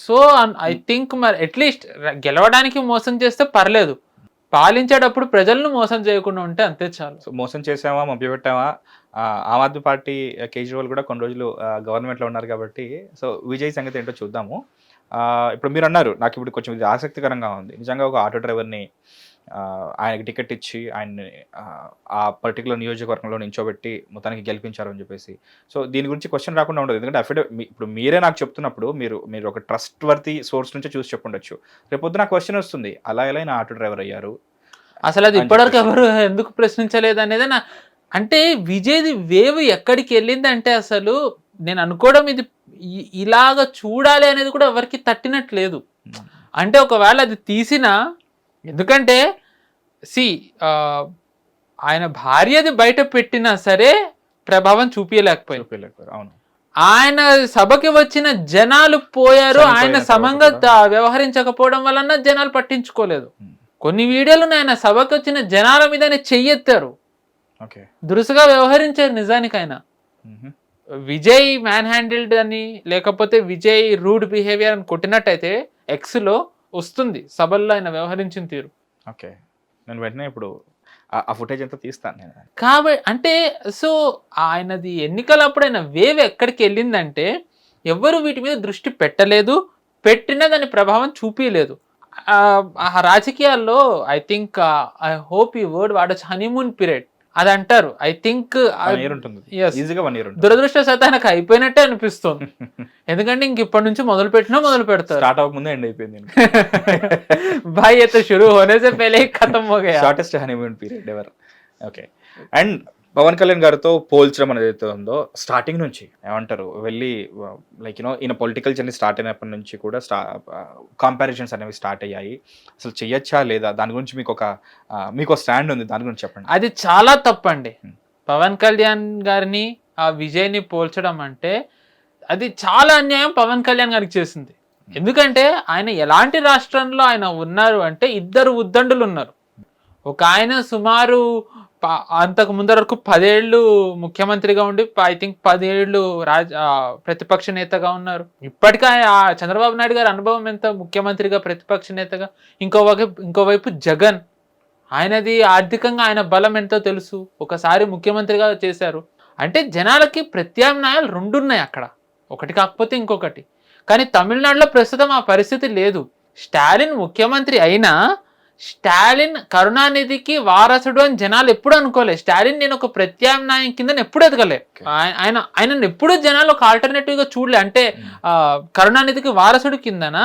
So I think మరి at least గెలవడానికి మోసం చేస్తే పర్లేదు, పాలించేటప్పుడు ప్రజలను మోసం చేయకుండా ఉంటే అంతే చాలు. సో మోసం చేసామా, మభ్యపెట్టామా, ఆమ్ ఆద్మీ పార్టీ కేజ్రీవాల్ కూడా కొన్ని రోజులు గవర్నమెంట్లో ఉన్నారు కాబట్టి, సో విజయ్ సంగతి ఏంటో చూద్దాము. ఇప్పుడు మీరు అన్నారు, నాకు ఇప్పుడు కొంచెం ఇది ఆసక్తికరంగా ఉంది. నిజంగా ఒక ఆటో డ్రైవర్ని ఆయనకి టికెట్ ఇచ్చి ఆయన్ని ఆ పర్టికులర్ నియోజకవర్గంలో నించోబెట్టి మొత్తానికి గెలిపించారు అని చెప్పేసి. సో దీని గురించి క్వశ్చన్ రాకుండా ఉండదు, ఎందుకంటే ఇప్పుడు మీరే నాకు చెప్తున్నప్పుడు మీరు ఒక ట్రస్ట్ వర్తీ సోర్స్ నుంచి చూసి చెప్పుండొచ్చు. రేపొద్దున క్వశ్చన్ వస్తుంది, అలా ఎలా ఆయన ఆటో డ్రైవర్ అయ్యారు, అసలు అది ఇప్పటివరకు ఎవరు ఎందుకు ప్రశ్నించలేదు అనేది అంటే విజయ్ది వేవ్ ఎక్కడికి వెళ్ళింది అంటే అసలు నేను అనుకోవడం ఇది ఇలాగ చూడాలి అనేది కూడా ఎవరికి తట్టినట్లేదు. అంటే ఒకవేళ అది తీసినా, ఎందుకంటే ఆయన భార్యది బయట పెట్టినా సరే ప్రభావం చూపించలేకపోయింది. అవును, ఆయన సభకి వచ్చిన జనాలు పోయారు, ఆయన సమంగా వ్యవహరించకపోవడం వలన జనాలు పట్టించుకోలేదు. కొన్ని వీడియోలు ఆయన సభకి వచ్చిన జనాల మీద చెయ్యెత్తారు, దురుసుగా వ్యవహరించారు. నిజానికి ఆయన విజయ్ మ్యాన్ హ్యాండిల్డ్ అని లేకపోతే విజయ్ రూడ్ బిహేవియర్ అని కొట్టినట్టయితే ఎక్స్ లో వస్తుంది సభల్లో ఆయన వ్యవహరించిన తీరు. ఓకే, నేను వెంటనే ఇప్పుడు ఆ ఫుటేజ్ అంతా తీస్తాను నేను. కాబట్టి అంటే సో ఆయనది ఎన్నికలప్పుడు ఆయన వేవ్ ఎక్కడికి వెళ్ళిందంటే ఎవ్వరు వీటి మీద దృష్టి పెట్టలేదు, పెట్టినా దాని ప్రభావం చూపించలేదు. రాజకీయాల్లో ఐ థింక్ ఐ హోప్ ఈ వర్డ్ వాడచ్చు, హనీమూన్ పీరియడ్ అది అంటారు. ఐ థింక్ దురదృష్టవశాత్తు ఆయనకు అయిపోయినట్టే అనిపిస్తుంది. ఎందుకంటే ఇంక ఇప్పటి నుంచి మొదలు పెడతారు. స్టార్ట్ అవ్వకముందే ఎండ్ అయిపోయింది. భాయ్ అయితే షురూ హోనే సే పహలే ఖతం హో గయా. Shortest honeymoon period ever. Okay, and Pawan Kalyan గారితో పోల్చడం అనేది అయితే ఉందో స్టార్టింగ్ నుంచి ఏమంటారు వెళ్ళి లైక్ ఈయన పొలిటికల్ జర్నీ స్టార్ట్ అయినప్పటి నుంచి కూడా కంపారిజన్స్ అనేవి స్టార్ట్ అయ్యాయి. అసలు చెయ్యొచ్చా లేదా, దాని గురించి మీకు స్టాండ్ ఉంది, దాని గురించి చెప్పండి. అది చాలా తప్పండి. పవన్ కళ్యాణ్ గారిని ఆ విజయ్ని పోల్చడం అంటే అది చాలా అన్యాయం పవన్ కళ్యాణ్ గారికి చేసింది. ఎందుకంటే ఆయన ఎలాంటి రాష్ట్రంలో ఆయన ఉన్నారు అంటే ఇద్దరు ఉద్దండులు ఉన్నారు. ఒక ఆయన సుమారు అంతకు ముందర వరకు 10 ఏళ్ళు ముఖ్యమంత్రిగా ఉండి ఐ థింక్ 10 ఏళ్ళు ప్రతిపక్ష నేతగా ఉన్నారు. ఇప్పటికే చంద్రబాబు నాయుడు గారి అనుభవం ఎంత ముఖ్యమంత్రిగా ప్రతిపక్ష నేతగా. ఇంకోవైపు జగన్, ఆయనది ఆర్థికంగా ఆయన బలం ఎంతో తెలుసు, ఒకసారి ముఖ్యమంత్రిగా చేశారు. అంటే జనాలకి ప్రత్యామ్నాయాలు 2 ఉన్నాయి అక్కడ, ఒకటి కాకపోతే ఇంకొకటి. కానీ తమిళనాడులో ప్రస్తుతం ఆ పరిస్థితి లేదు. స్టాలిన్ ముఖ్యమంత్రి అయినా స్టాలిన్ కరుణానిధికి వారసుడు అని జనాలు ఎప్పుడు అనుకోలేదు. స్టాలిన్ నేను ఒక ప్రత్యామ్నాయం కింద ఎప్పుడు ఎదగలే. ఆయన ఎప్పుడు జనాలు ఒక ఆల్టర్నేటివ్ గా చూడలే. అంటే కరుణానిధికి వారసుడు కిందన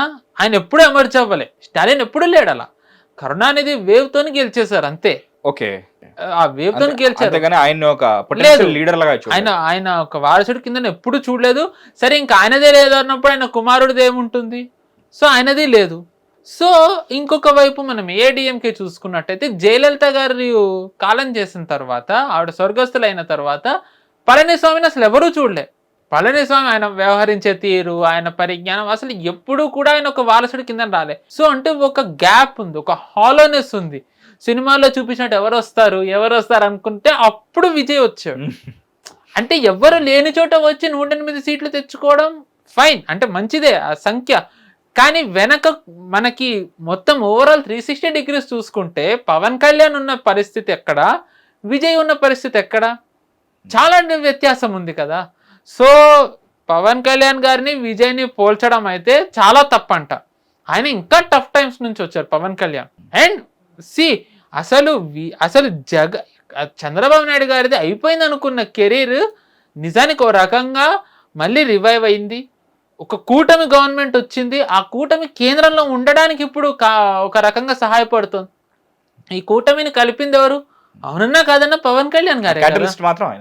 ఆయన ఎప్పుడు ఎమర్జ్ అవ్వలే. స్టాలిన్ ఎప్పుడు లేడు అలా. కరుణానిధి వేవ్ తోని గెలిచేశారు అంతే. ఓకే, ఆ వేవ్ తోని గెలిచారు. ఆయన ఒక వారసుడు కింద ఎప్పుడు చూడలేదు. సరే ఇంకా ఆయనదే లేదు అన్నప్పుడు ఆయన కుమారుడిది ఏముంటుంది? సో ఆయనది లేదు. సో ఇంకొక వైపు మనం ఏడీఎంకే చూసుకున్నట్టయితే జయలలిత గారు కాలం చేసిన తర్వాత, ఆవిడ స్వర్గస్థులైన తర్వాత పళనిస్వామిని అసలు ఎవరూ చూడలే. పళనిస్వామి ఆయన వ్యవహరించే తీరు, ఆయన పరిజ్ఞానం అసలు ఎప్పుడూ కూడా ఆయన ఒక వారసుడి కింద రాలే. సో అంటే ఒక గ్యాప్ ఉంది, ఒక హాలోనెస్ ఉంది. సినిమాలో చూపించినట్టు ఎవరు వస్తారు అనుకుంటే అప్పుడు విజయ్ వచ్చాడు. అంటే ఎవరు లేని చోట వచ్చి 108 సీట్లు తెచ్చుకోవడం ఫైన్, అంటే మంచిదే ఆ సంఖ్య. కానీ వెనక మనకి మొత్తం ఓవరాల్ 360 degrees చూసుకుంటే పవన్ కళ్యాణ్ ఉన్న పరిస్థితి ఎక్కడ, విజయ్ ఉన్న పరిస్థితి ఎక్కడ, చాలా వ్యత్యాసం ఉంది కదా. సో పవన్ కళ్యాణ్ గారిని విజయ్ని పోల్చడం అయితే చాలా తప్పంట. ఆయన ఇంకా టఫ్ టైమ్స్ నుంచి వచ్చారు పవన్ కళ్యాణ్. అండ్ అసలు చంద్రబాబు నాయుడు గారిది అయిపోయింది అనుకున్న కెరీర్ నిజానికి ఒక రకంగా మళ్ళీ రివైవ్ అయింది. ఒక కూటమి గవర్నమెంట్ వచ్చింది, ఆ కూటమి కేంద్రంలో ఉండడానికి ఇప్పుడు ఒక రకంగా సహాయపడుతుంది. ఈ కూటమిని కలిపింది ఎవరు? అవునన్నా కాదన్నా పవన్ కళ్యాణ్ గారు మాత్రం.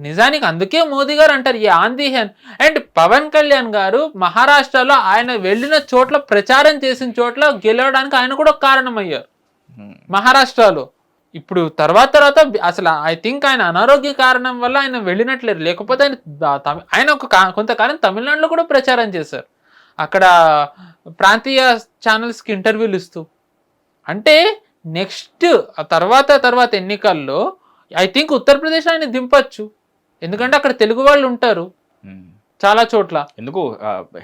నిజానికి అందుకే మోదీ గారు అంటారు ఈ ఆందీహన్. అండ్ పవన్ కళ్యాణ్ గారు మహారాష్ట్రలో ఆయన వెళ్ళిన చోట్ల, ప్రచారం చేసిన చోట్ల గెలవడానికి ఆయన కూడా కారణమయ్యారు మహారాష్ట్రలో. ఇప్పుడు తర్వాత అసలు ఐ థింక్ ఆయన అనారోగ్య కారణం వల్ల ఆయన వెళ్ళినట్లేరు. లేకపోతే ఆయన కొంతకాలం తమిళనాడులో కూడా ప్రచారం చేశారు, అక్కడ ప్రాంతీయ ఛానల్స్కి ఇంటర్వ్యూలు ఇస్తూ. అంటే నెక్స్ట్ తర్వాత ఎన్నికల్లో ఐ థింక్ ఉత్తరప్రదేశ్ ఆయన దింపచ్చు, ఎందుకంటే అక్కడ తెలుగు వాళ్ళు ఉంటారు. చాలా చోట్ల. ఎందుకు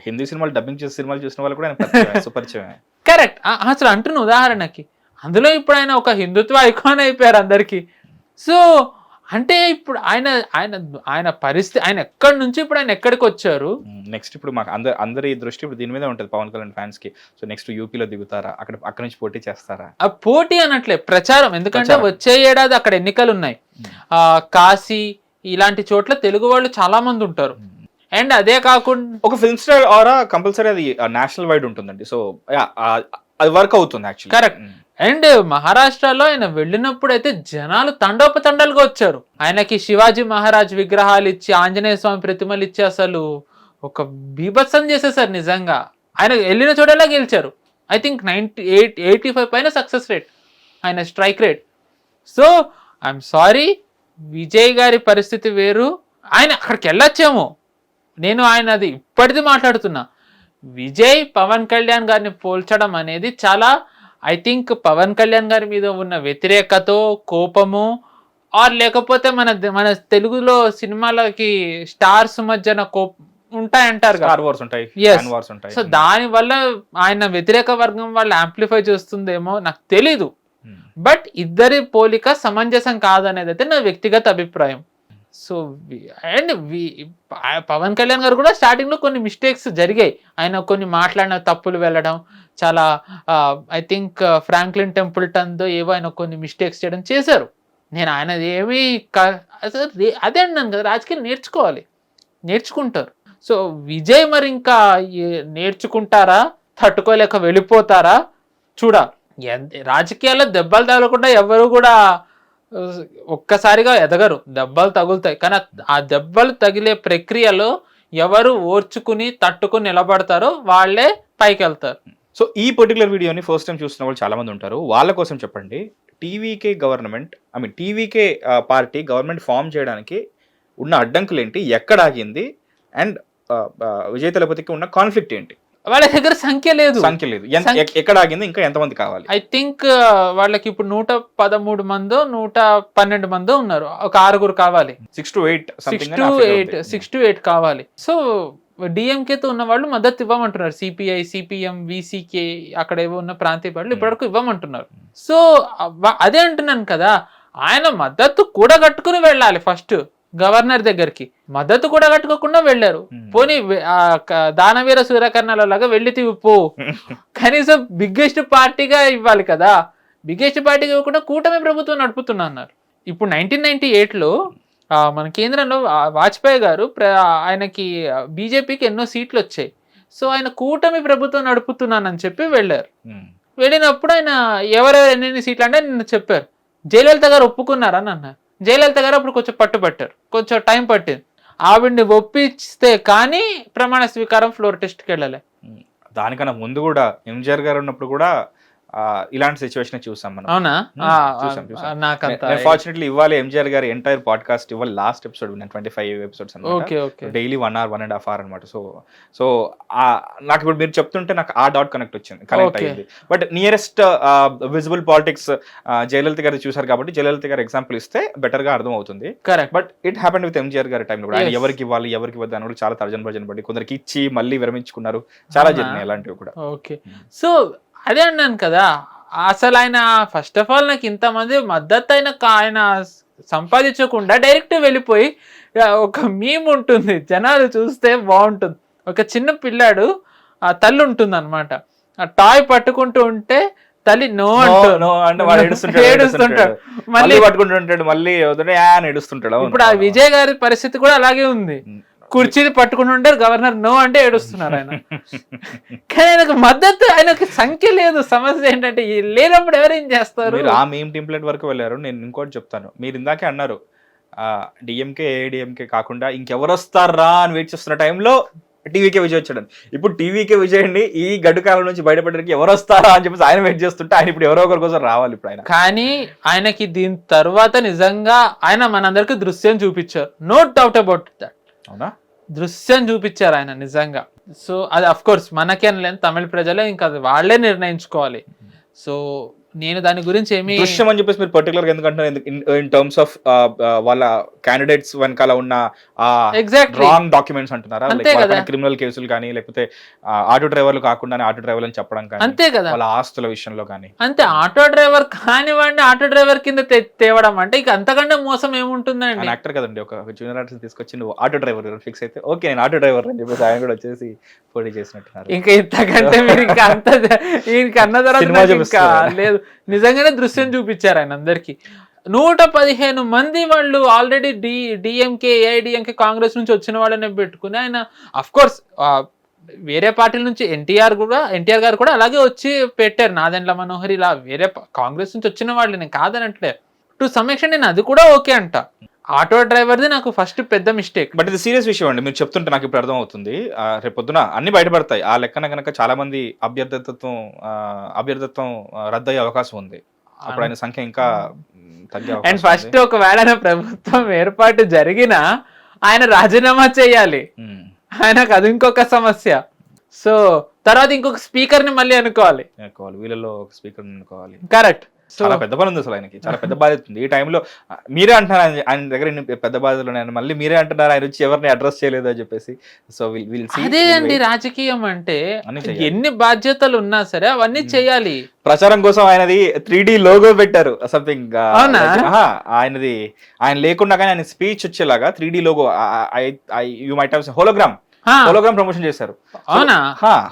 హిందీ సినిమాలు డబ్బింగ్ చేసే సినిమాలు చూసిన వాళ్ళు కూడా సుపరిచయమే. కరెక్ట్. అసలు అంటున్న ఉదాహరణకి అందులో ఇప్పుడు ఆయన ఒక హిందుత్వ ఐకాన్ అయిపోయారు అందరికి. సో అంటే ఇప్పుడు ఆయన ఆయన ఆయన పరిస్థితి, ఆయన ఎక్కడి నుంచి ఇప్పుడు ఆయన ఎక్కడికి వచ్చారు. నెక్స్ట్ ఇప్పుడు మాకు అందరి దృష్టి ఇప్పుడు దీని మీద ఉంటుంది పవన్ కళ్యాణ్ ఫ్యాన్స్ కి. సో నెక్స్ట్ యూపీలో దిగుతారా, అక్కడ నుంచి పోటీ చేస్తారా? ఆ పోటీ అనట్లే, ప్రచారం. ఎందుకంటే వచ్చే ఏడాది అక్కడ ఎన్నికలు ఉన్నాయి. కాశీ ఇలాంటి చోట్ల తెలుగు వాళ్ళు చాలా మంది ఉంటారు. అండ్ అదే కాకుండా ఒక ఫిల్మ్ స్టార్ ఆరా కంపల్సరీ అది నేషనల్ వైడ్ ఉంటుందండి. సో అది వర్క్ అవుతుంది యాక్చువల్లీ. కరెక్ట్. అండ్ మహారాష్ట్రలో ఆయన వెళ్ళినప్పుడు అయితే జనాలు తండోపతండాలుగా వచ్చారు. ఆయనకి శివాజీ మహారాజ్ విగ్రహాలు ఇచ్చి, ఆంజనేయ స్వామి ప్రతిమలు ఇచ్చి అసలు ఒక బీభత్సం చేసేసారు నిజంగా. ఆయన వెళ్ళిన చోటలా గెలిచారు. ఐ థింక్ 85 పైన సక్సెస్ రేట్, ఆయన strike rate. So I'm sorry, Vijay గారి పరిస్థితి వేరు. ఆయన అక్కడికి వెళ్ళొచ్చేమో, నేను ఆయన అది ఇప్పటిది మాట్లాడుతున్నా. విజయ్ పవన్ కళ్యాణ్ గారిని పోల్చడం అనేది చాలా, ఐ థింక్ పవన్ కళ్యాణ్ గారి మీద ఉన్న వ్యతిరేకత, కోపము, ఆర్ లేకపోతే మన తెలుగులో సినిమాలకి స్టార్స్ మధ్యన ఉంటాయంటారు కదా. సో దాని వల్ల ఆయన వ్యతిరేక వర్గం వాళ్ళు యాంప్లిఫై చేస్తుందేమో నాకు తెలీదు. బట్ ఇద్దరి పోలిక సమంజసం కాదనేది అయితే నా వ్యక్తిగత అభిప్రాయం. సో అండ్ పవన్ కళ్యాణ్ గారు కూడా స్టార్టింగ్ లో కొన్ని మిస్టేక్స్ జరిగాయి. ఆయన కొన్ని మాట్లాడిన తప్పులు వెళ్ళడం, చాలా ఐ థింక్ ఫ్రాంక్లిన్ టెంపుల్టన్తో ఏవో ఆయన కొన్ని మిస్టేక్స్ చేయడం చేశారు. నేను ఆయన ఏమీ అదే అన్నాను కదా, రాజకీయాలు నేర్చుకుంటారు. సో విజయ్ మరి ఇంకా నేర్చుకుంటారా, తట్టుకోలేక వెళ్ళిపోతారా చూడాలి. రాజకీయాల్లో దెబ్బలు తగలకుండా ఎవరు కూడా ఒక్కసారిగా ఎదగరు, దెబ్బలు తగులుతాయి. కానీ ఆ దెబ్బలు తగిలే ప్రక్రియలో ఎవరు ఓర్చుకుని తట్టుకుని నిలబడతారో వాళ్ళే పైకి వెళ్తారు. సో ఈ పర్టికులర్ వీడియోని ఫస్ట్ టైం చూస్తున్న వాళ్ళు చాలా మంది ఉంటారు, వాళ్ళ కోసం చెప్పండి. TVK government, I mean TVK party government form చేయడానికి ఉన్న అడ్డంకులు ఏంటి, ఎక్కడ ఆగింది, అండ్ విజయ్ తలపతికి ఉన్న కాన్ఫ్లిక్ట్ ఏంటి? వాళ్ళ దగ్గర సంఖ్య లేదు. ఎక్కడ ఆగింది, ఇంకా ఎంతమంది కావాలి? ఐ థింక్ వాళ్ళకి ఇప్పుడు 113 మందో 112 మందో ఉన్నారు. ఒక 6 కావాలి. 6 to 8 కావాలి. సో డిఎంకేతో ఉన్న వాళ్ళు మద్దతు ఇవ్వమంటున్నారు. సిపిఐ, సిపిఎం, విసికే, అక్కడ ఏవో ఉన్న ప్రాంతీయ పార్టీలు ఇప్పటివరకు ఇవ్వమంటున్నారు. సో అదే అంటున్నాను కదా, ఆయన మద్దతు కూడగట్టుకుని వెళ్ళాలి. ఫస్ట్ గవర్నర్ దగ్గరికి మద్దతు కూడా కట్టుకోకుండా వెళ్ళారు. పోనీ దానవీర సూర్యకర్ణాల లాగా వెళ్ళి పో, కనీసం బిగ్గెస్ట్ పార్టీగా ఇవ్వాలి కదా. బిగ్గెస్ట్ పార్టీగా ఇవ్వకుండా కూటమి ప్రభుత్వం నడుపుతున్నా అన్నారు. ఇప్పుడు 1998లో మన కేంద్రంలో వాజ్పేయి గారు ఆయనకి బీజేపీకి ఎన్నో సీట్లు వచ్చాయి. సో ఆయన కూటమి ప్రభుత్వం నడుపుతున్నానని చెప్పి వెళ్ళారు. వెళ్ళినప్పుడు ఆయన ఎవరెవరు ఎన్ని సీట్లు అంటే నిన్న చెప్పారు. జయలలిత గారు ఒప్పుకున్నారని అన్నారు. జయలలిత గారు అప్పుడు కొంచెం పట్టుబట్టారు, కొంచెం టైం పట్టింది. ఆవిడ్ని ఒప్పిస్తే కానీ ప్రమాణ స్వీకారం ఫ్లోర్ టెస్ట్కి వెళ్ళలే. దానికన్నా ముందు కూడా ఎంజిఆర్ గారు ఉన్నప్పుడు కూడా ఇలాంటి సిచ్యువేషన్ చూసాం మనం. అవునా? ఫార్చునేట్లీ ఇవ్వాలి ఎంజిఆర్ గారి ఎంటైర్ పాడ్కాస్ట్ ఇవ్వాలి last episode 25 episodes daily 1 hour 1.5 hour అనమాట. సో నాకు ఇప్పుడు మీరు చెప్తుంటే నాకు ఆ డాట్ కనెక్ట్ అయ్యింది. But nearest visible politics Jayalalitha గారు చూసారు కాబట్టి జయలలిత గారు ఎగ్జాంపుల్ ఇస్తే బెటర్ గా అర్థం అవుతుంది. But it happened with MGR గారి టైంలో కూడా ఆయన ఎవరికి ఇవ్వాలి ఎవరికి ఇవ్వద్దు అని కూడా చాలా తర్జన పడి కొందరికి ఇచ్చి మళ్ళీ విరమించుకున్నారు, చాలా జరిగినాయి అలాంటివి కూడా. సో అదే అన్నాను కదా, అసలు ఆయన ఫస్ట్ ఆఫ్ ఆల్ నాకు ఇంతమంది మద్దతు ఆయన సంపాదించకుండా డైరెక్ట్ వెళ్ళిపోయి ఒక మీమ్ ఉంటుంది, జనాలు చూస్తే బాగుంటుంది. ఒక చిన్న పిల్లాడు ఆ తల్లి ఉంటుంది అనమాట, ఆ టాయ్ పట్టుకుంటూ ఉంటే తల్లి నో అంటే ఏడుస్తుంటాడు, మళ్ళీ పట్టుకుంటుంటాడు, మళ్ళీ ఏడుస్తుంటాడు. ఇప్పుడు ఆ విజయ్ గారి పరిస్థితి కూడా అలాగే ఉంది. కుర్చీని పట్టుకుని ఉంటారు, గవర్నర్ నో అంటే ఏడుస్తున్నారు ఆయన. కానీ ఆయనకు మద్దతు, ఆయనకు సంఖ్య లేదు. సమస్య ఏంటంటే లేనప్పుడు ఎవరేం చేస్తారు? ఆ మీమ్ టెంప్లెట్ వరకు వెళ్ళారు. నేను ఇంకోటి చెప్తాను, మీరు ఇందాకే అన్నారు డిఎంకే ఏఐడిఎంకే కాకుండా ఇంకెవరు వస్తారా అని వెయిట్ చేస్తున్న టైంలో టీవీకే విజయ్ వచ్చాడు. ఇప్పుడు టీవీకే విజయ్ అండి ఈ గడ్డు కాలం నుంచి బయటపడడానికి ఎవరు వస్తారా అని చెప్పేసి ఆయన వెయిట్ చేస్తుంటే ఆయన ఇప్పుడు ఎవరో ఒకరి కోసం రావాలి ఇప్పుడు ఆయన. కానీ ఆయనకి దీని తర్వాత నిజంగా ఆయన మనందరికి దృశ్యం చూపించారు, నో డౌట్ అబౌట్ దట్. అవునా? దృశ్యం చూపించారు ఆయన నిజంగా. సో అది అఫ్ కోర్స్ మనకేం లేదు, తమిళ ప్రజలే ఇంకా అది వాళ్ళే నిర్ణయించుకోవాలి. సో నేను దాని గురించి ఏమి దృశ్యం అని చెప్పేసి మీరు పర్టికులర్ గా ఎందుకంటే ఇన్ టర్మ్స్ ఆఫ్ వాళ్ళ క్యాండిడేట్స్ వెనకాల ఉన్న ఎగ్జాక్ట్లీ రాంగ్ డాక్యుమెంట్స్ అంటున్నారా, అంతే కదా. క్రిమినల్ కేసులు కానీ లేకపోతే ఆటో డ్రైవర్లు కాకుండా ఆటో డ్రైవర్లు అని చెప్పడం కానీ, అంతే కదా, వాళ్ళ ఆస్తుల విషయంలో కానీ. అంతే. ఆటో డ్రైవర్ కానివ్వండి, ఆటో డ్రైవర్ కింద తేవడం అంటే ఇక అంతకంటే మోసం ఏముంటుందండి. యాక్టర్ కదండి, ఒక జూనియర్ ఆర్టిస్ట్ తీసుకొచ్చి నువ్వు ఆటో డ్రైవర్ ఫిక్స్ అయితే ఓకే నేను ఆటో డ్రైవర్ అని చెప్పేసి ఆయన కూడా వచ్చేసి పోటీ చేసినట్టున్నారు. ఇంకా ఇంతకంటే మీరు ఇంకా అంత ఈయనకి అన్న తర్వాత ఇంకా లేదు. నిజంగానే దృశ్యం చూపించారు ఆయన అందరికి. 115 మంది వాళ్ళు ఆల్రెడీ డిఎంకే, ఏఐడిఎంకే, కాంగ్రెస్ నుంచి వచ్చిన వాళ్ళనే పెట్టుకుని ఆయన అఫ్ కోర్స్ వేరే పార్టీల నుంచి ఎన్టీఆర్ గారు కూడా అలాగే వచ్చి పెట్టారు. నాదెండ్ల మనోహర్ ఇలా వేరే కాంగ్రెస్ నుంచి వచ్చిన వాళ్ళు, నేను కాదనట్లే. టు సమ్ ఎక్స్టెంట్ నేను అది కూడా ఓకే అంట. ఆటో డ్రైవర్ది నాకు ఫస్ట్ పెద్ద మిస్టేక్. బట్ ఇది సీరియస్ విషయం అండి, మీరు చెప్తుంటే నాకు ఇప్పుడు అర్థం అవుతుంది. రేపొద్దున అన్ని బయటపడతాయి. ఆ లెక్కన కనుక చాలా మంది అభ్యర్థత్వం రద్దయ్యే అవకాశం ఉంది. అప్పుడు ఆయన సంఖ్య ఇంకా తగ్గే అవకాశం అండ్ ఫస్ట్ ఒకవేళ ప్రభుత్వం ఏర్పాటు జరిగినా ఆయన రాజీనామా చేయాలి. ఆయనకు అది ఇంకొక సమస్య. సో తర్వాత ఇంకొక స్పీకర్ ని మళ్ళీ అనుకోవాలి, వీళ్ళలో ఒక స్పీకర్ అనుకోవాలి. కరెక్ట్. చాలా పెద్ద పని ఉంది అసలు ఆయనకి, చాలా పెద్ద బాధ్యత ఉంది. ఈ టైంలో మీరే అంటున్నారు ఆయన దగ్గర పెద్ద బాధ్యతలు ఉన్నాయని, మళ్ళీ మీరే అంటున్నారు ఆయన వచ్చి ఎవరిని అడ్రస్ చేయలేదు అని చెప్పేసి. సో అదే అండి రాజకీయం అంటే, ఎన్ని బాధ్యతలు ఉన్నా సరే అవన్నీ చేయాలి. ప్రచారం కోసం ఆయనది 3D లోగో పెట్టారు సంథింగ్. ఆయనది ఆయన లేకుండా కానీ ఆయన స్పీచ్ వచ్చేలాగా 3D logo, you might have hologram promotion చేశారు.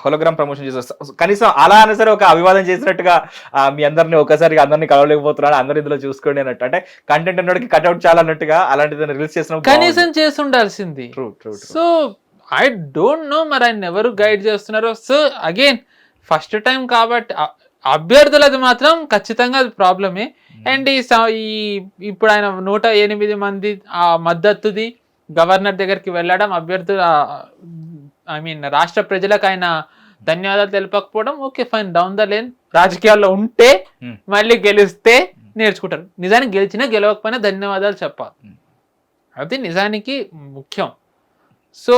హోలోగ్రామ్ ప్రమోషన్ చేశారు. కనీసం అలా అయినా సరే ఒక అభివాదం చేసినట్టుగా మీ అందరిని ఒకసారి అందరినీ కలవలేకపోతున్నాడు, అందరు ఇందులో చూసుకోండి అన్నట్టు. అంటే కంటెంట్ అన్నోడికి కట్అవుట్ చాలన్నట్టుగా అలాంటిది రిలీజ్ చేసిన కనీసం చేసి ఉండాల్సింది. సో ఐ డోంట్ నో మరి ఆయన ఎవరు గైడ్ చేస్తున్నారు. సో అగైన్ ఫస్ట్ టైం కాబట్టి అభ్యర్థులది మాత్రం ఖచ్చితంగా అది ప్రాబ్లమే. అండ్ ఇప్పుడు ఆయన 108 మంది ఆ మద్దతుది గవర్నర్ దగ్గరికి వెళ్ళడం, అభ్యర్థులు రాష్ట్ర ప్రజలకు ఆయన ధన్యవాదాలు తెలపకపోవడం, okay fine, down the lane. రాజకీయాల్లో ఉంటే మళ్ళీ గెలిస్తే నేర్చుకుంటారు. నిజానికి గెలిచినా గెలవకపోయినా ధన్యవాదాలు చెప్పాలి, అది నిజానికి ముఖ్యం. సో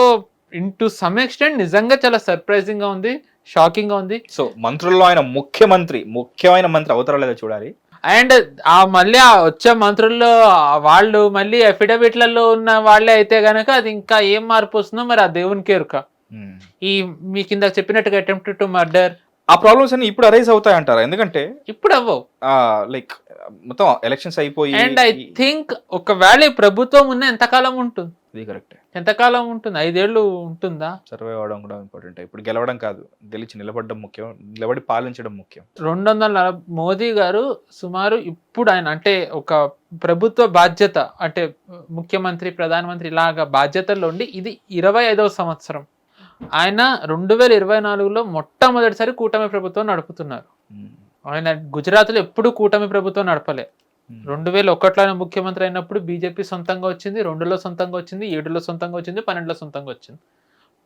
టు సమ్ ఎక్స్టెంట్ నిజంగా చాలా సర్ప్రైజింగ్ గా ఉంది, షాకింగ్ గా ఉంది. సో మంత్రుల్లో ఆయన ముఖ్యమైన మంత్రి అవుతారో లేదో చూడాలి. అండ్ మళ్ళీ వచ్చే మంత్రుల్లో వాళ్ళు మళ్ళీ అఫిడవిట్లలో ఉన్న వాళ్ళే అయితే గనక అది ఇంకా ఏం మార్పు వస్తుందో మరి ఆ దేవునికి ఎరుక. ఈ మీ కింద చెప్పినట్టుగా అటెంప్ట్ టు మర్డర్, ఆ ప్రాబ్లమ్స్ అన్ని ఇప్పుడు అరైజ్ అవుతాయి అంటారా? ఎందుకంటే ఇప్పుడు అవ్వవు, లైక్ మొత్తం ఎలక్షన్స్ అయిపోయి. అండ్ ఐ థింక్ ఒకవేళ ఈ ప్రభుత్వం ఉన్న ఎంతకాలం ఉంటుంది? కరెక్ట్, ఎంతకాలం ఉంటుంది? 5 ఏళ్ళు ఉంటుందా? సర్వైవ్ అవడం కూడా ఇంపార్టెంట్. ఇప్పుడు గెలవడం కాదు, గెలిచి నిలబడడం ముఖ్యం, నిలబడి పాలించడం ముఖ్యం. 240 మోదీ గారు సుమారు ఇప్పుడు ఆయన అంటే ఒక ప్రభుత్వ బాధ్యత అంటే ముఖ్యమంత్రి, ప్రధానమంత్రి ఇలాగా బాధ్యతల్లో ఉండి ఇది 25వ సంవత్సరం. ఆయన 2024లో మొట్టమొదటిసారి కూటమి ప్రభుత్వం నడుపుతున్నారు. ఆయన గుజరాత్లో ఎప్పుడు కూటమి ప్రభుత్వం నడపలే. 2001లో ఆయన ముఖ్యమంత్రి అయినప్పుడు బీజేపీ సొంతంగా వచ్చింది, 2లో సొంతంగా వచ్చింది, 7లో సొంతంగా వచ్చింది, 12లో సొంతంగా వచ్చింది,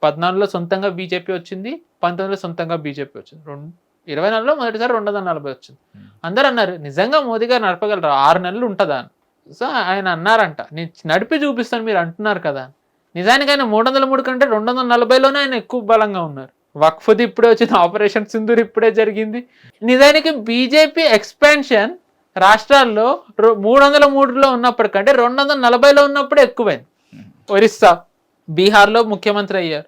14లో సొంతంగా బీజేపీ వచ్చింది, 19లో సొంతంగా బీజేపీ వచ్చింది, 24లో మొదటిసారి 240 వచ్చింది. అందరు అన్నారు నిజంగా మోదీ గారు నడపగలరా, 6 నెలలు ఉంటుందా అని. సో ఆయన అన్నారంట, నేను నడిపి చూపిస్తాను మీరు అంటున్నారు కదా. నిజానికి ఆయన 303 కంటే 240లోనే ఆయన ఎక్కువ బలంగా ఉన్నారు. వక్ఫ్ది ఇప్పుడే వచ్చింది, ఆపరేషన్ సింధూర్ ఇప్పుడే జరిగింది. నిజానికి బీజేపీ ఎక్స్పాన్షన్ రాష్ట్రాల్లో 303లో ఉన్నప్పటికంటే 240లో ఉన్నప్పుడే ఎక్కువైంది. ఒరిస్సా, బీహార్లో ముఖ్యమంత్రి అయ్యారు,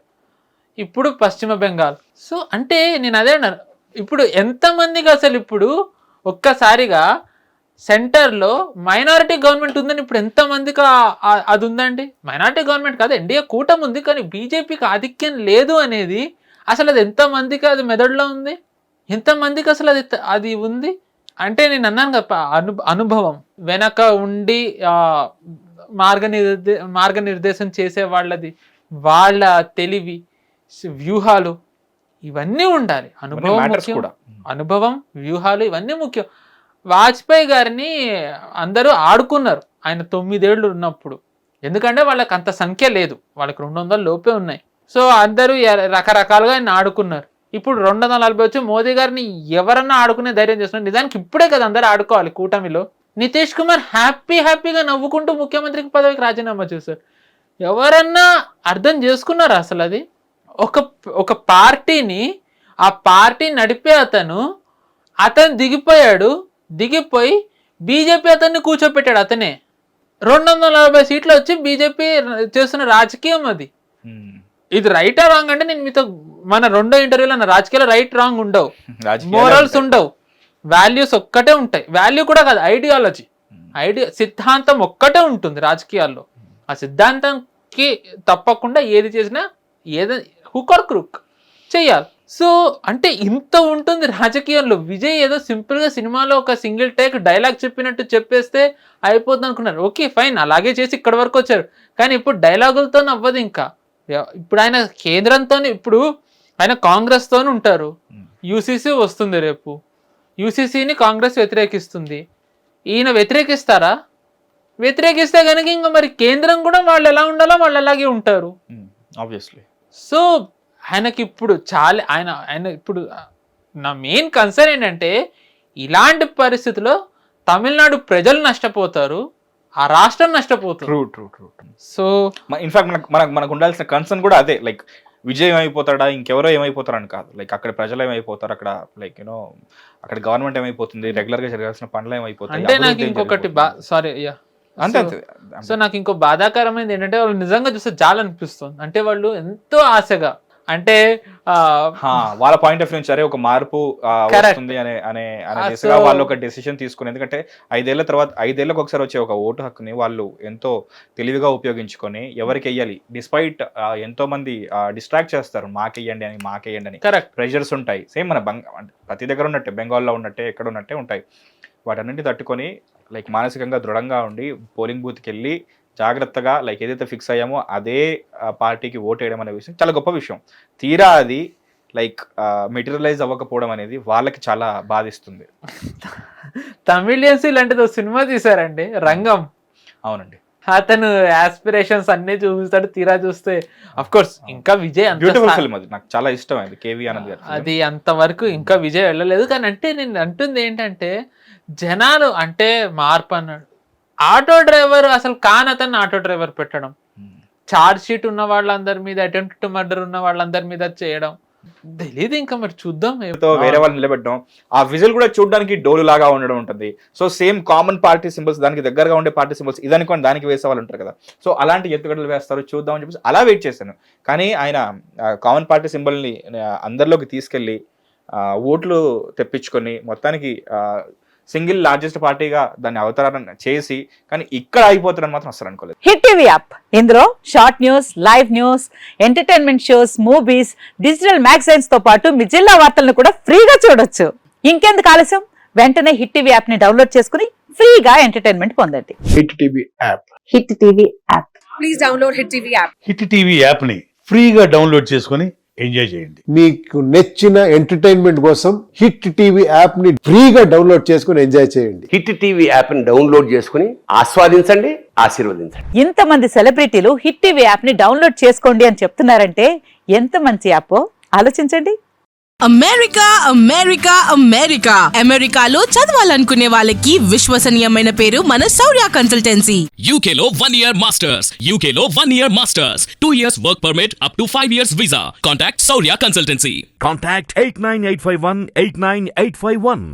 ఇప్పుడు పశ్చిమ బెంగాల్. సో అంటే నేను అదే అన్నాను, ఇప్పుడు ఎంతమందికి అసలు ఇప్పుడు ఒక్కసారిగా సెంటర్లో మైనారిటీ గవర్నమెంట్ ఉందని ఇప్పుడు ఎంతమందికి అది ఉందండి? మైనారిటీ గవర్నమెంట్ కాదు, ఎన్డీఏ కూటమి ఉంది, కానీ బీజేపీకి ఆధిక్యం లేదు అనేది అసలు అది ఎంతమందికి అది మెదడులో ఉంది? ఎంతమందికి అసలు అది ఉంది అంటే నేను అన్నాను కదా, అనుభవం వెనక ఉండి మార్గనిర్దేశం చేసే వాళ్ళది, వాళ్ళ తెలివి, వ్యూహాలు ఇవన్నీ ఉండాలి. అనుభవం, వ్యూహాలు ఇవన్నీ ముఖ్యం. వాజ్పేయి గారిని అందరూ ఆడుకున్నారు ఆయన 9 ఏళ్ళు ఉన్నప్పుడు, ఎందుకంటే వాళ్ళకి అంత సంఖ్య లేదు, వాళ్ళకి 200 లోపే ఉన్నాయి. సో అందరూ రకరకాలుగా ఆయన ఆడుకున్నారు. ఇప్పుడు 240 వచ్చి మోదీ గారిని ఎవరన్నా ఆడుకునే ధైర్యం చేస్తున్నారు. నిజానికి ఇప్పుడే కదా అందరూ ఆడుకోవాలి కూటమిలో. నితీష్ కుమార్ హ్యాపీగా నవ్వుకుంటూ ముఖ్యమంత్రికి పదవికి రాజీనామా చేశారు. ఎవరన్నా అర్థం చేసుకున్నారు అసలు? అది ఒక పార్టీని, ఆ పార్టీ నడిపే అతను అతను దిగిపోయి బీజేపీ అతన్ని కూర్చోపెట్టాడు. అతనే 240 సీట్లు వచ్చి బీజేపీ చేస్తున్న రాజకీయం అది. ఇది రైటా రాంగ్ అంటే నేను మీతో మన రెండో ఇంటర్వ్యూలో అన్న, రాజకీయాలు రైట్ రాంగ్ ఉండవు, మోరల్స్ ఉండవు, వాల్యూస్ ఒక్కటే ఉంటాయి. వాల్యూ కూడా కాదు, ఐడియాలజీ, సిద్ధాంతం ఒక్కటే ఉంటుంది రాజకీయాల్లో. ఆ సిద్ధాంతంకి తప్పకుండా ఏది చేసినా హుక్ ఆర్ క్రూక్ చెయ్యాలి. సో అంటే ఇంత ఉంటుంది రాజకీయంలో. విజయ్ ఏదో సింపుల్ గా సినిమాలో ఒక సింగిల్ టేక్ డైలాగ్ చెప్పినట్టు చెప్పేస్తే అయిపోతుంది అనుకున్నారు. ఓకే ఫైన్, అలాగే చేసి ఇక్కడ వరకు వచ్చారు. కానీ ఇప్పుడు డైలాగులతో అవ్వదు. ఇంకా ఇప్పుడు ఆయన కేంద్రంతో, ఇప్పుడు ఆయన కాంగ్రెస్ తోనే ఉంటారు. యూసీసీ వస్తుంది రేపు, యూసీసీని కాంగ్రెస్ వ్యతిరేకిస్తుంది. ఈయన వ్యతిరేకిస్తారా? వ్యతిరేకిస్తే కనుక ఇంకా మరి కేంద్రం కూడా వాళ్ళు ఎలా ఉండాలో వాళ్ళు అలాగే ఉంటారు ఆబ్వియస్లీ. సో ఆయనకి ఇప్పుడు ఆయన ఇప్పుడు నా మెయిన్ కన్సర్న్ ఏంటంటే, ఇలాంటి పరిస్థితుల్లో తమిళనాడు ప్రజలు నష్టపోతారు, ఆ రాష్ట్రం నష్టపోతుంది. ట్రూ. సో ఇన్ఫాక్ట్ మనకు ఉండాల్సిన కన్సర్న్ కూడా అదే. లైక్ విజయ్ ఏమైపోతాడా, ఇంకెవరో ఏమైపోతారని కాదు. లైక్ అక్కడ ప్రజలు ఏమైపోతారు, అక్కడ లైక్ యూనో అక్కడ గవర్నమెంట్ ఏమైపోతుంది, రెగ్యులర్ గా జరగాల్సిన పనులు ఏమైపోతాయి. అంటే నాకు ఇంకొకటి సో నాకు ఇంకో బాధాకరమైనది ఏంటంటే, వాళ్ళు నిజంగా చూస్తే చాలా అనిపిస్తుంది. అంటే వాళ్ళు ఎంతో ఆశగా, అంటే వాళ్ళ పాయింట్ ఆఫ్ వ్యూ నుంచి సరే ఒక మార్పు వస్తుంది అనే దిశగా వాళ్ళు ఒక డెసిషన్ తీసుకుని, ఎందుకంటే 5 ఏళ్ల తర్వాత 5 ఏళ్ళకి ఒకసారి వచ్చే ఒక ఓటు హక్కుని వాళ్ళు ఎంతో తెలివిగా ఉపయోగించుకొని ఎవరికి వెయ్యాలి, డిస్పైట్ ఎంతో మంది డిస్ట్రాక్ట్ చేస్తారు, మాకేయండి అని ప్రెషర్స్ ఉంటాయి. సేమ్ మన ప్రతి దగ్గర ఉన్నట్టే, బెంగాల్లో ఉన్నట్టే, ఎక్కడ ఉన్నట్టే ఉంటాయి. వాటన్నింటినీ తట్టుకొని లైక్ మానసికంగా దృఢంగా ఉండి పోలింగ్ బూత్కి వెళ్ళి జాగ్రత్తగా లైక్ ఏదైతే ఫిక్స్ అయ్యామో అదే పార్టీకి ఓటు వేయడం అనే విషయం చాలా గొప్ప విషయం. తీరా అది లైక్ మెటీరియలైజ్ అవ్వకపోవడం అనేది వాళ్ళకి చాలా బాధిస్తుంది. తమిళియన్స్ ఇలాంటిది సినిమా తీశారండి, రంగం. అవునండి, అతను ఆస్పిరేషన్స్ అన్ని చూపిస్తాడు, తీరా చూస్తే అఫ్ కోర్స్ ఇంకా విజయ్ బ్యూటిఫుల్ ఫిల్మ్, అది నాకు చాలా ఇష్టం. అది కేవీ ఆనంద్ గారు, అది అంతవరకు ఇంకా విజయ్ వెళ్ళలేదు. కానీ అంటే నేను అంటుంది ఏంటంటే, జనాలు అంటే మార్పు అన్నాడు. ఆటో డ్రైవర్ అసలు అతన్ని ఆటో డ్రైవర్ పెట్టడం, ఛార్జ్ షీట్ ఉన్న వాళ్ళందరి మీద, అటెంప్ట్ టు మర్డర్ ఉన్న వాళ్ళందరి మీద చేయడం తెలియదు. ఇంకా మరి చూద్దాం. వేరే వాళ్ళు నిలబెట్టడం, ఆ విజువల్ కూడా చూడడానికి డోలు లాగా ఉండడం ఉంటుంది. So same common party symbols, దానికి దగ్గరగా ఉండే పార్టీ సింబల్స్ ఇదనుకోండి, దానికి వేసే వాళ్ళు ఉంటారు కదా. సో అలాంటి ఎత్తుగడలు వేస్తారు, చూద్దాం అని చెప్పేసి అలా వెయిట్ చేశాను. కానీ ఆయన కామన్ పార్టీ సింబల్ని అందరిలోకి తీసుకెళ్ళి ఓట్లు తెప్పించుకొని మొత్తానికి సింగిల్ లార్జెస్ట్ పార్టీగా దాన్ని అవతారం చేసి, కానీ ఇక్కడ అయిపోతారని మాత్రం అసలు అనుకోలేదు. హిట్ టీవీ యాప్, ఇందులో short news, live news, entertainment shows, movies, digital magazines తో పాటు మీ జిల్లా వార్తలను కూడా ఫ్రీగా చూడొచ్చు. ఇంకెందుకు ఆలస్యం, వెంటనే హిట్ టీవీ యాప్ ని డౌన్లోడ్ చేసుకుని ఫ్రీగా ఎంటర్టైన్మెంట్ పొందండి. Hit TV app, hit TV app, please download hit TV app. Hit TV app ని ఫ్రీగా డౌన్లోడ్ చేసుకుని ఎంజాయ్ చేయండి. మీకు నచ్చిన ఎంటర్టైన్మెంట్ కోసం హిట్ టీవీ యాప్ ని ఫ్రీగా డౌన్లోడ్ చేసుకుని ఎంజాయ్ చేయండి. హిట్ టీవీ యాప్ ని డౌన్లోడ్ చేసుకుని ఆస్వాదించండి, ఆశీర్వదించండి. ఇంతమంది సెలబ్రిటీలు హిట్ టీవీ యాప్ ని డౌన్లోడ్ చేసుకోండి అని చెప్తున్నారంటే ఎంత మంచి యాప్ ఆలోచించండి. అమెరికా అమెరికా అమెరికా అమెరికాలో చదవాలనుకునే వాళ్ళకి విశ్వసనీయమైన పేరు మన శౌర్య కన్సల్టెన్సీ. UK లో 1 year masters, UK లో 1 year masters, 2 years work permit up to 5 years visa. Contact Saurya Consultancy. Contact 89851 89851.